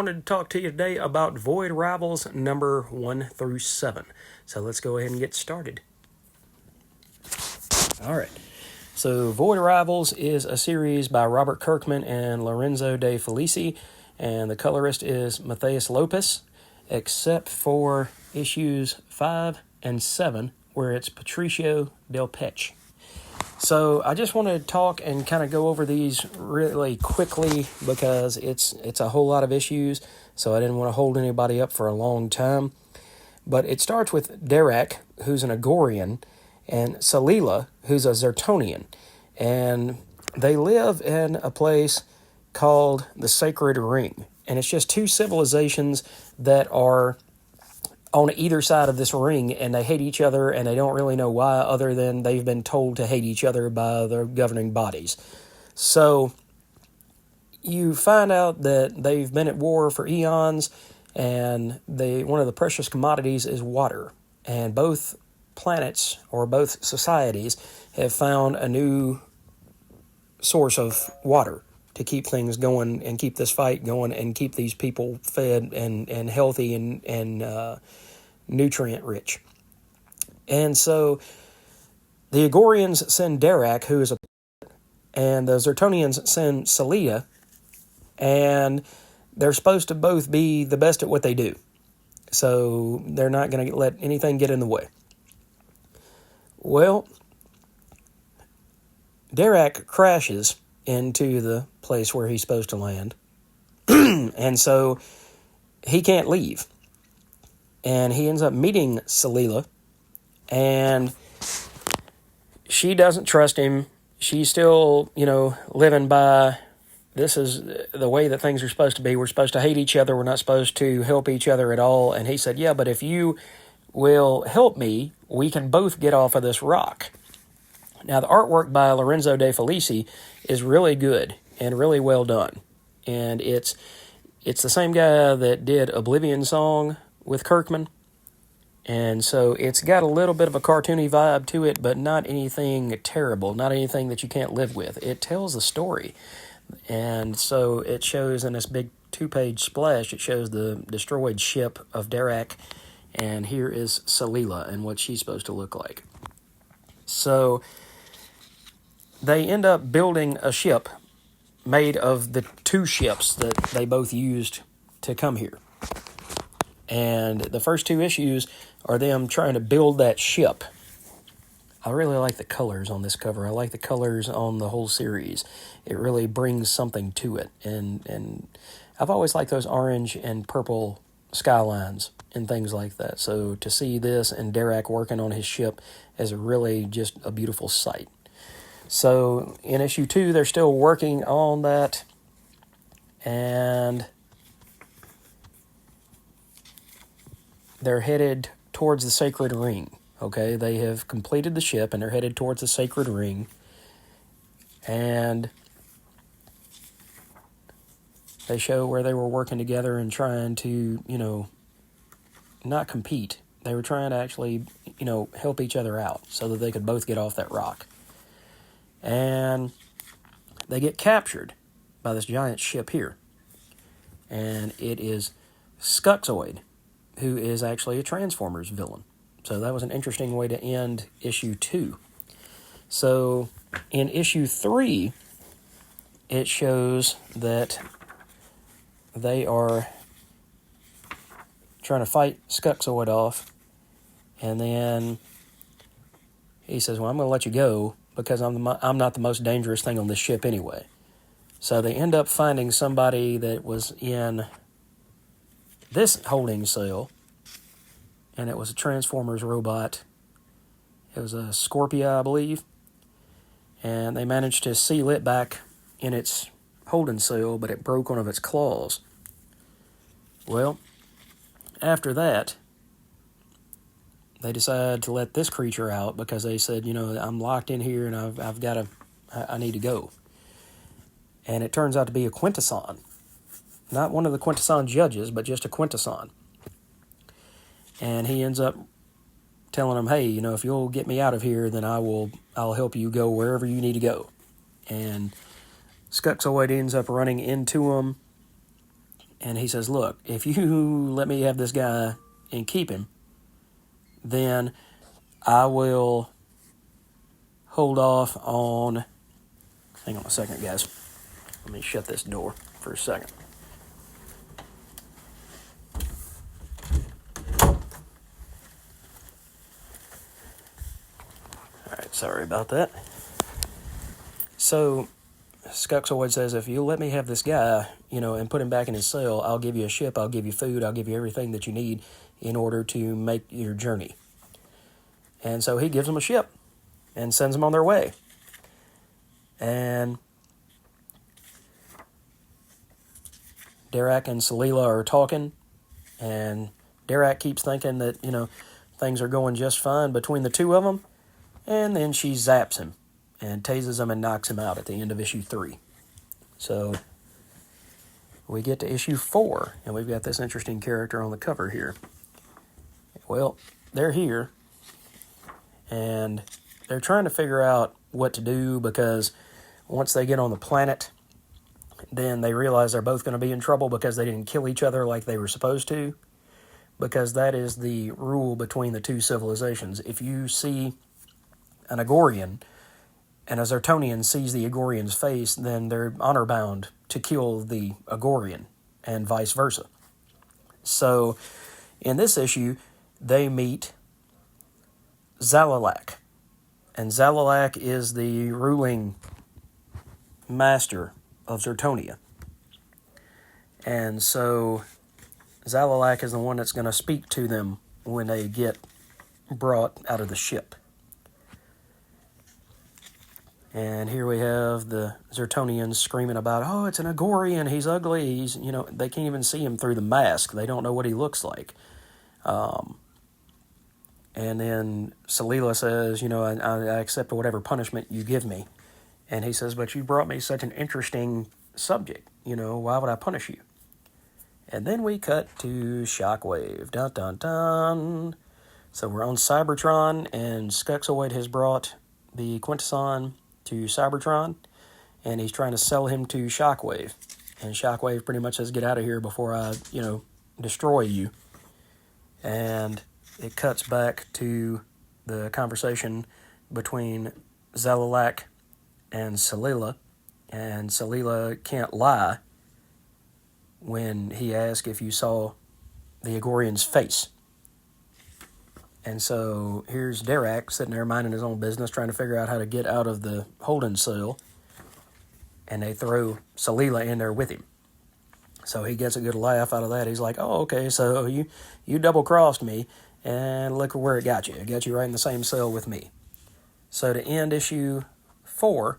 Wanted to talk to you today about Void Rivals number 1 through 7. So let's go ahead and get started. All right. So Void Rivals is a series by Robert Kirkman and Lorenzo de Felici, and the colorist is Matthias Lopez, except for issues 5 and 7, where it's Patricio Del Pech. So I just want to talk and kind of go over these really quickly because it's a whole lot of issues, so I didn't want to hold anybody up for a long time. But it starts with Derek, who's an Agorian, and Salila, who's a Zertonian. And they live in a place called the Sacred Ring. And it's just two civilizations that are on either side of this ring, and they hate each other, and they don't really know why other than they've been told to hate each other by their governing bodies. So you find out that they've been at war for eons, and one of the precious commodities is water. And both planets, or both societies, have found a new source of water to keep things going and keep this fight going and keep these people fed and healthy and nutrient rich. And so the Agorians send Derek, who is and the Zertonians send Celia, and they're supposed to both be the best at what they do. So they're not going to let anything get in the way. Well, Derek crashes into the place where he's supposed to land. And so he can't leave. And he ends up meeting Salila. And she doesn't trust him. She's still, living by, this is the way that things are supposed to be. We're supposed to hate each other. We're not supposed to help each other at all. And he said, yeah, but if you will help me, we can both get off of this rock. Now, the artwork by Lorenzo de Felici is really good and really well done. And it's the same guy that did Oblivion Song with Kirkman. And so it's got a little bit of a cartoony vibe to it, but not anything terrible, not anything that you can't live with. It tells a story. And so it shows in this big 2-page splash, it shows the destroyed ship of Derek. And here is Salila and what she's supposed to look like. So they end up building a ship made of the two ships that they both used to come here. And the first two issues are them trying to build that ship. I really like the colors on this cover. I like the colors on the whole series. It really brings something to it. And I've always liked those orange and purple skylines and things like that. So to see this and Derek working on his ship is really just a beautiful sight. So in issue 2, they're still working on that, and they're headed towards the Sacred Ring. Okay, they have completed the ship, and they're headed towards the Sacred Ring, and they show where they were working together and trying to, not compete. They were trying to actually, help each other out so that they could both get off that rock. And they get captured by this giant ship here. And it is Skuxoid, who is actually a Transformers villain. So that was an interesting way to end issue 2. So in issue 3, it shows that they are trying to fight Skuxoid off. And then he says, well, I'm going to let you go, because I'm not the most dangerous thing on this ship anyway. So they end up finding somebody that was in this holding cell, and it was a Transformers robot. It was a Scorpia, I believe. And they managed to seal it back in its holding cell, but it broke one of its claws. Well, after that, they decided to let this creature out because they said, I'm locked in here and I need to go. And it turns out to be a Quintesson. Not one of the Quintesson judges, but just a Quintesson. And he ends up telling them, hey, if you'll get me out of here, then I'll help you go wherever you need to go. And Skuxoid ends up running into him And he says, look, if you let me have this guy and keep him, then I will hold off on... Hang on a second, guys. Let me shut this door for a second. Alright, sorry about that. So, Skuxoid says, if you'll let me have this guy, and put him back in his cell, I'll give you a ship, I'll give you food, I'll give you everything that you need in order to make your journey. And so he gives them a ship and sends them on their way. And Derek and Salila are talking, and Derek keeps thinking that, things are going just fine between the two of them, and then she zaps him and tases him and knocks him out at the end of issue 3. So we get to issue 4, and we've got this interesting character on the cover here. Well, they're here, and they're trying to figure out what to do, because once they get on the planet, then they realize they're both going to be in trouble because they didn't kill each other like they were supposed to, because that is the rule between the two civilizations. If you see an Agorian and a Zertonian sees the Agorian's face, then they're honor-bound to kill the Agorian, and vice versa. So, in this issue, they meet Zalalak. And Zalalak is the ruling master of Zertonia. And so, Zalalak is the one that's going to speak to them when they get brought out of the ship. And here we have the Zertonians screaming about, oh, it's an Agorian, he's ugly, they can't even see him through the mask, they don't know what he looks like. And then Salila says, I accept whatever punishment you give me. And he says, but you brought me such an interesting subject, why would I punish you? And then we cut to Shockwave, dun dun dun. So we're on Cybertron, and Skuxoid has brought the Quintesson to Cybertron, and he's trying to sell him to Shockwave. And Shockwave pretty much says, get out of here before I, destroy you. And it cuts back to the conversation between Zalalak and Salila. And Salila can't lie when he asks if you saw the Agorian's face. And so here's Derek sitting there minding his own business, trying to figure out how to get out of the holding cell. And they throw Salila in there with him. So he gets a good laugh out of that. He's like, oh, okay, so you double-crossed me, and look where it got you. It got you right in the same cell with me. So to end issue 4,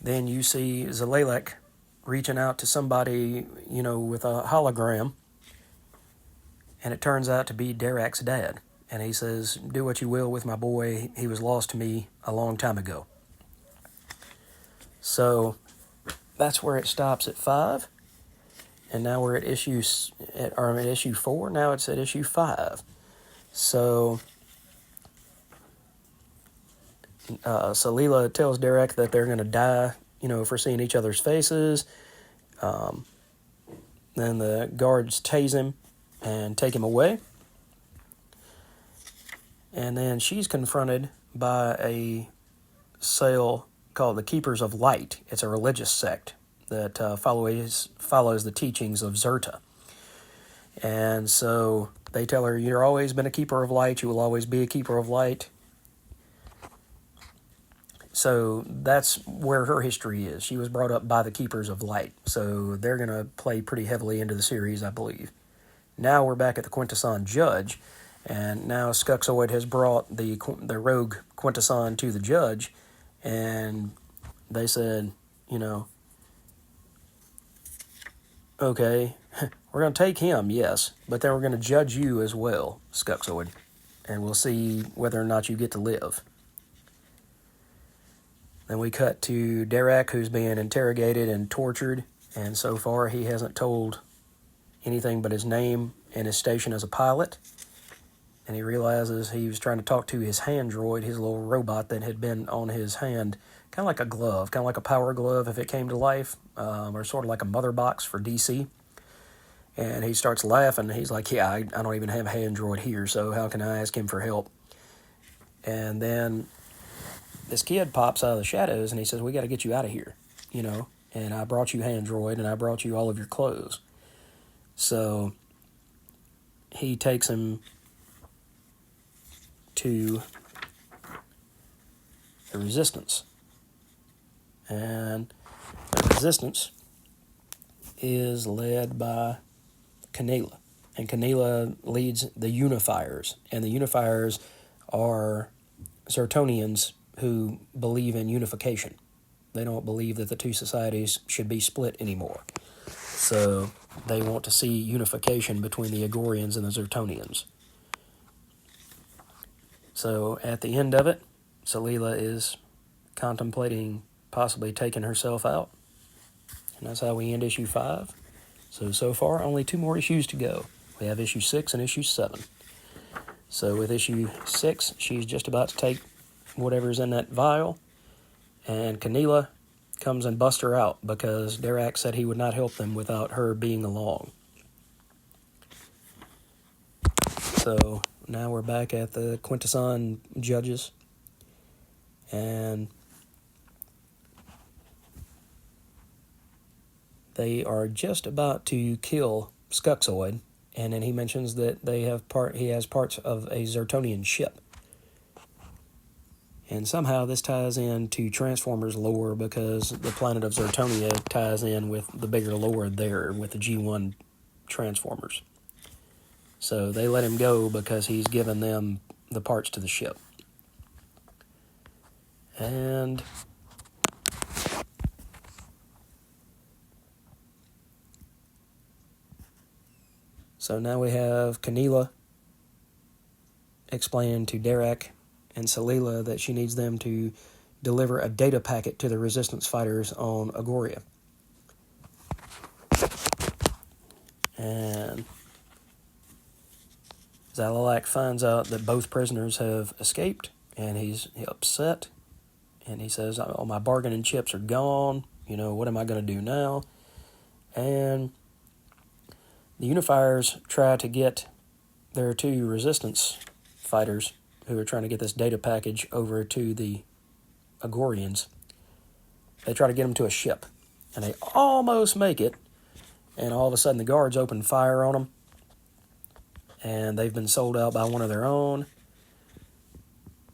then you see Zalalak reaching out to somebody, with a hologram. And it turns out to be Derek's dad. And he says, do what you will with my boy. He was lost to me a long time ago. So that's where it stops at 5. And now we're at issue 4. Now it's at issue 5. So Salila tells Derek that they're going to die, for seeing each other's faces. Then the guards tase him and take him away. And then she's confronted by a cell called the Keepers of Light. It's a religious sect that follows the teachings of Zerta. And so they tell her, you've always been a keeper of light, you will always be a keeper of light. So that's where her history is. She was brought up by the Keepers of Light. So they're going to play pretty heavily into the series, I believe. Now we're back at the Quintesson Judge. And now Skuxoid has brought the rogue Quintesson to the judge, and they said, okay, we're going to take him, yes, but then we're going to judge you as well, Skuxoid, and we'll see whether or not you get to live. Then we cut to Derek, who's being interrogated and tortured, and so far he hasn't told anything but his name and his station as a pilot. And he realizes he was trying to talk to his hand droid, his little robot that had been on his hand, kind of like a glove, kind of like a power glove if it came to life, or sort of like a mother box for DC. And he starts laughing. He's like, yeah, I don't even have Handroid here, so how can I ask him for help? And then this kid pops out of the shadows, and he says, we got to get you out of here, and I brought you Handroid, and I brought you all of your clothes. So he takes him to the Resistance. And the Resistance is led by Kanela. And Kanela leads the Unifiers. And the Unifiers are Zertonians who believe in unification. They don't believe that the two societies should be split anymore. So they want to see unification between the Agorians and the Zertonians. So at the end of it, Selila is contemplating possibly taking herself out. And that's how we end issue 5. So far, only 2 more issues to go. We have issue 6 and issue 7. So with issue 6, she's just about to take whatever's in that vial. And Kanela comes and busts her out because Dirac said he would not help them without her being along. So now we're back at the Quintesson judges. And they are just about to kill Skuxoid, and then he mentions that he has parts of a Zertonian ship. And somehow this ties into Transformers lore because the planet of Zertonia ties in with the bigger lore there with the G1 Transformers. So they let him go because he's given them the parts to the ship. And so now we have Kanela explaining to Dirac and Selila that she needs them to deliver a data packet to the Resistance fighters on Agoria. And Zalalak finds out that both prisoners have escaped, and he's upset. And he says, all my bargaining chips are gone. What am I going to do now? And the Unifiers try to get their 2 Resistance fighters who are trying to get this data package over to the Agorians. They try to get them to a ship, and they almost make it, and all of a sudden the guards open fire on them, and they've been sold out by one of their own,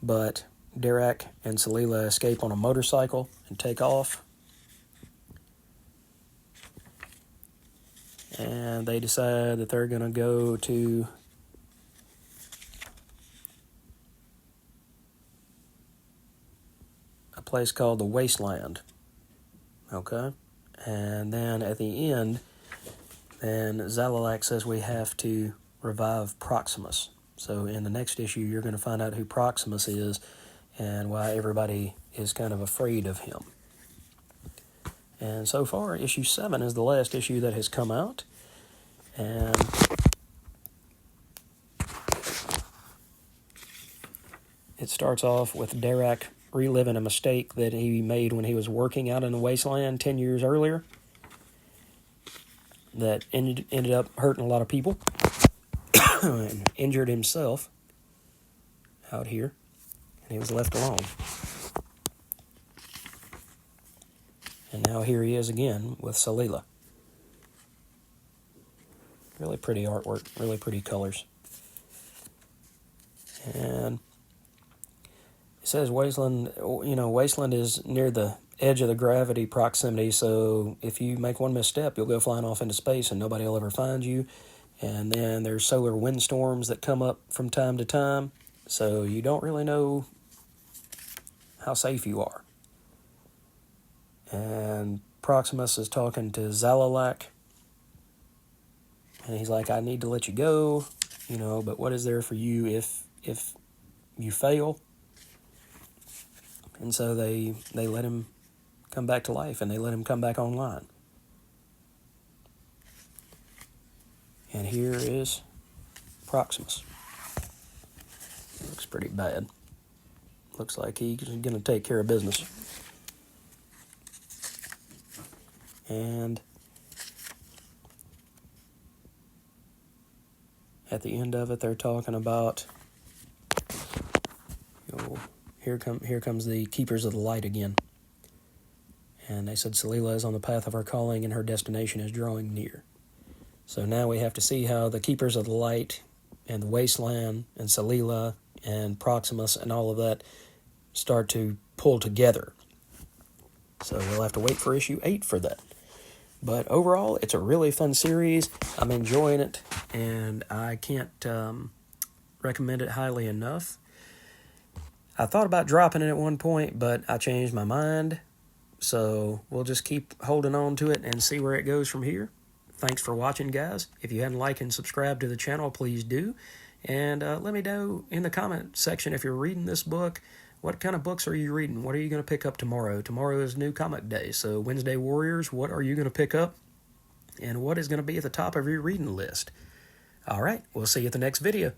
but Dirac and Selila escape on a motorcycle and take off. And they decide that they're going to go to a place called the Wasteland. Okay? And then at the end, then Zalalak says we have to revive Proximus. So in the next issue, you're going to find out who Proximus is and why everybody is kind of afraid of him. And so far, issue 7 is the last issue that has come out. And it starts off with Dirac reliving a mistake that he made when he was working out in the wasteland 10 years earlier that ended up hurting a lot of people and injured himself out here, and he was left alone. And now here he is again with Selila. Really pretty artwork, really pretty colors. And it says Wasteland is near the edge of the gravity proximity, so if you make one misstep, you'll go flying off into space and nobody will ever find you. And then there's solar windstorms that come up from time to time, so you don't really know how safe you are. And Proximus is talking to Zalalak, and he's like, I need to let you go, but what is there for you if you fail? And so they let him come back to life, and they let him come back online. And here is Proximus. Looks pretty bad. Looks like he's going to take care of business. And At the end of it, they're talking about, here comes the Keepers of the Light again. And they said Selila is on the path of her calling and her destination is drawing near. So now we have to see how the Keepers of the Light and the Wasteland and Selila and Proximus and all of that start to pull together. So we'll have to wait for issue 8 for that. But overall, it's a really fun series. I'm enjoying it, and I can't recommend it highly enough. I thought about dropping it at one point, but I changed my mind. So we'll just keep holding on to it and see where it goes from here. Thanks for watching, guys. If you hadn't liked and subscribed to the channel, please do. And let me know in the comment section if you're reading this book. What kind of books are you reading? What are you going to pick up tomorrow? Tomorrow is New Comic Day. So Wednesday Warriors, what are you going to pick up? And what is going to be at the top of your reading list? All right, we'll see you at the next video.